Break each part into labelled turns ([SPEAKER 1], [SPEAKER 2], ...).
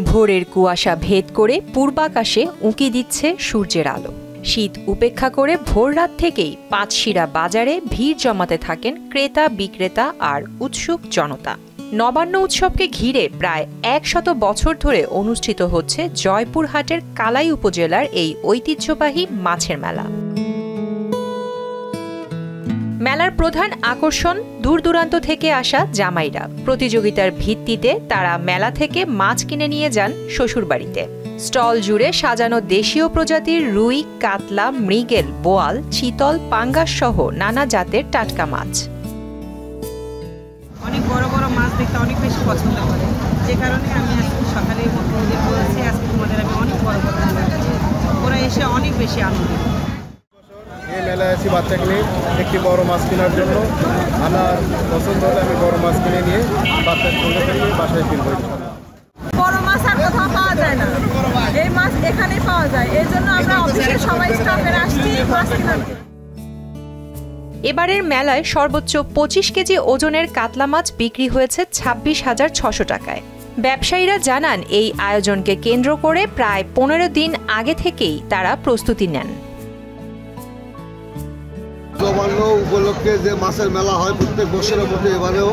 [SPEAKER 1] ভোরের কুয়াশা ভেদ করে পূর্বাকাশে উঁকি দিচ্ছে সূর্যের আলো। শীত উপেক্ষা করে ভোররাত থেকেই পাঁচশিরা বাজারে ভিড় জমাতে থাকেন ক্রেতা বিক্রেতা আর উৎসুক জনতা। নবান্ন উৎসবকে ঘিরে প্রায় ১০০ বছর ধরে অনুষ্ঠিত হচ্ছে জয়পুরহাটের কালাই উপজেলার এই ঐতিহ্যবাহী মাছের মেলা। মেলার প্রধান আকর্ষণ দূর দূরান্ত থেকে আসা জামাইরা। প্রতিযোগিতার ভিত্তিতে তারা মেলা থেকে মাছ কিনে নিয়ে যান শ্বশুরবাড়িতে। স্টল জুড়ে সাজানো দেশীয় প্রজাতির রুই, কাতলা, মৃগেল, বোয়াল, চিতল, পাঙ্গাস সহ নানা জাতের টাটকা মাছ।
[SPEAKER 2] অনেক বড় বড় মাছ দেখতে অনেক বেশি পছন্দ করে, যে কারণে আমি আজকে সকালে ওদের বলেছি আজকে তোমাদের আমি অনেক বড় বড় মাছ দেখাচ্ছি। ওরা এসে অনেক বেশি আনন্দিত।
[SPEAKER 3] এই মেলায় আছি বাচ্চাকে নিয়ে একটি বড় মাছ কেনার জন্য। আমার পছন্দ হলে আমি বড় মাছ কিনে নিয়ে বাচ্চার সঙ্গে ফিরিয়ে বাসায় ফিরবো।
[SPEAKER 4] বড় মাছ আর কোথাও পাওয়া যায় না, এই মাছ এখানেই পাওয়া যায়। এই জন্য আমরা অফিসের সবাই স্টাফের আসছি মাছ কেনার।
[SPEAKER 1] এবারের মেলায় সর্বোচ্চ ২৫ কেজি ওজনের কাতলা মাছ বিক্রি হয়েছে ২৬,৬০০ টাকায়। ব্যবসায়ীরা জানান, এই আয়োজনকে কেন্দ্র করে প্রায় ১৫ দিন আগে থেকেই তারা প্রস্তুতি নেন।
[SPEAKER 5] নবান্ন উপলক্ষে যে মাছের মেলা হয় প্রত্যেক বছরের মধ্যে এবারেও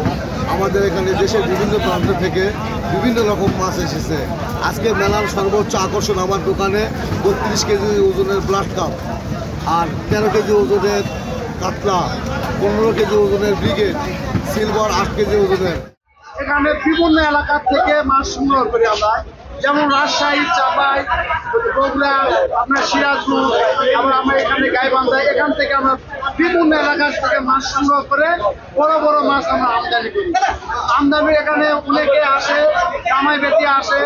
[SPEAKER 5] আমাদের এখানে দেশের বিভিন্ন প্রান্ত থেকে বিভিন্ন রকম মাছ এসেছে। আজকে মেলার সর্বোচ্চ আকর্ষণ আমার দোকানে ৩২ কেজি ওজনের ব্লাড কাপ, আর ১৩ কেজি ওজনের কাতলা, ১৫ কেজি ওজনের ব্রিগেড, সিলভার ৮ কেজি ওজনের। এখানে বিভিন্ন এলাকা থেকে মাছ সংগ্রহ করি আমরা, যেমন রাজশাহী, চাপাই, বগুড়া, আপনার সিরাজগঞ্জ, আবার আমরা এখানে গাইবান্ধা, এখান থেকে আমরা বিভিন্ন এলাকা থেকে মাছ সংগ্রহ করে বড় বড় মাছ আমরা আমদানি করি। আমদানি এখানে অনেকে আসে, জামাই বেটি আসে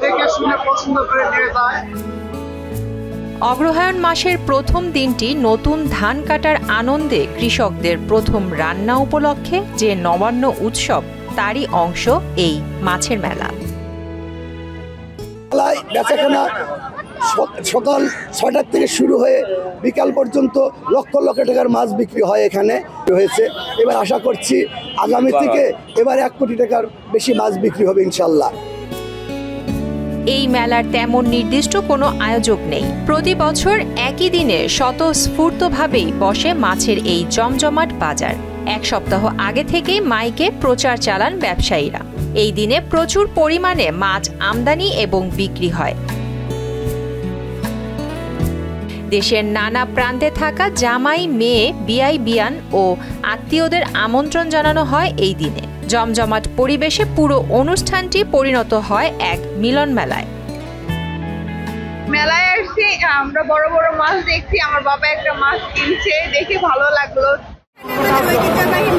[SPEAKER 5] দেখে শুনে পছন্দ করে নিয়ে যায়।
[SPEAKER 1] অগ্রহায়ণ মাসের প্রথম দিনটি নতুন ধান কাটার আনন্দে কৃষকদের প্রথম রান্না উপলক্ষে যে নবান্ন উৎসব, তারই অংশ এই মাছের মেলা।
[SPEAKER 6] বেচাকেনা সকাল ৬টার থেকে শুরু হয়ে বিকাল পর্যন্ত লক্ষ লক্ষ টাকার মাছ বিক্রি হয় এখানে হয়েছে। এবার আশা করছি আগামী থেকে এবার ১ কোটি টাকার বেশি মাছ বিক্রি হবে ইনশাল্লাহ।
[SPEAKER 1] এই মেলার তেমন নির্দিষ্ট কোনো আয়োজক নেই। প্রতি বছর একই দিনে স্বতঃস্ফূর্তভাবেই বসে মাছের এই জমজমাট বাজার। ১ সপ্তাহ আগে থেকেই মাইকে প্রচার চালান ব্যবসায়ীরা। এই দিনে প্রচুর পরিমাণে মাছ আমদানি এবং বিক্রি হয়। দেশের নানা প্রান্তে থাকা জামাই, মেয়ে, বিয়াই, বিয়ান ও আত্মীয়দের আমন্ত্রণ জানানো হয় এই দিনে। জমজমাট পরিবেশে পুরো অনুষ্ঠানটি পরিণত হয় এক মিলন মেলায়।
[SPEAKER 4] মেলায় আসছি, আমরা বড় বড় মাছ দেখছি। আমার বাবা একটা মাছ কিনছে, দেখে ভালো লাগলো।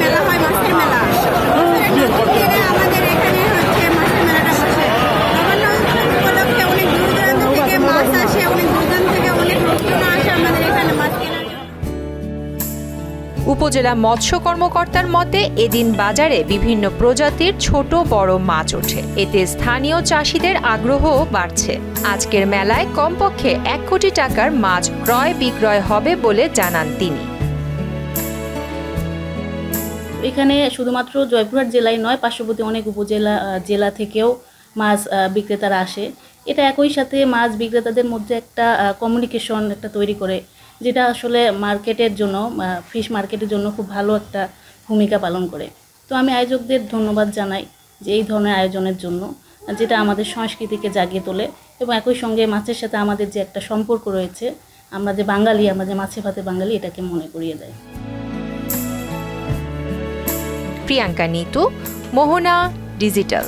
[SPEAKER 4] মেলা হয় মাছের মেলা, আমাদের এখানে হচ্ছে মাছের মেলাটা বসে। উপলক্ষে অনেক দূর দূরান্ত থেকে মাছ আসে, অনেক দূর থেকে অনেক লোকজন আসে আমাদের এখানে মাছ কেনার।
[SPEAKER 1] উপজেলা মৎস্য কর্মকর্তার মতে, এদিন বাজারে বিভিন্ন প্রজাতির ছোট বড় মাছ ওঠে। এতে স্থানীয় চাষিদের আগ্রহও বাড়ছে। আজকের মেলায় কমপক্ষে ১ কোটি টাকার মাছ ক্রয় বিক্রয় হবে বলে জানান তিনি।
[SPEAKER 7] এখানে শুধুমাত্র জয়পুরহাট জেলায় নয়, পার্শ্ববর্তী অনেক জেলা থেকেও মাছ বিক্রেতারা আসে। এটা একই সাথে মাছ বিক্রেতাদের মধ্যে একটা কমিউনিকেশন একটা তৈরি করে, যেটা আসলে মার্কেটের জন্য, ফিশ মার্কেটের জন্য খুব ভালো একটা ভূমিকা পালন করে। তো আমি আয়োজকদের ধন্যবাদ জানাই যে এই ধরনের আয়োজনের জন্য, যেটা আমাদের সংস্কৃতিকে জাগিয়ে তোলে এবং একই সঙ্গে মাছের সাথে আমাদের যে একটা সম্পর্ক রয়েছে, আমরা যে বাঙালি, আমরা যে মাছে ভাতে বাঙালি, এটাকে মনে করিয়ে দেয়।
[SPEAKER 1] প্রিয়াঙ্কা নিতু, মোহনা ডিজিটাল।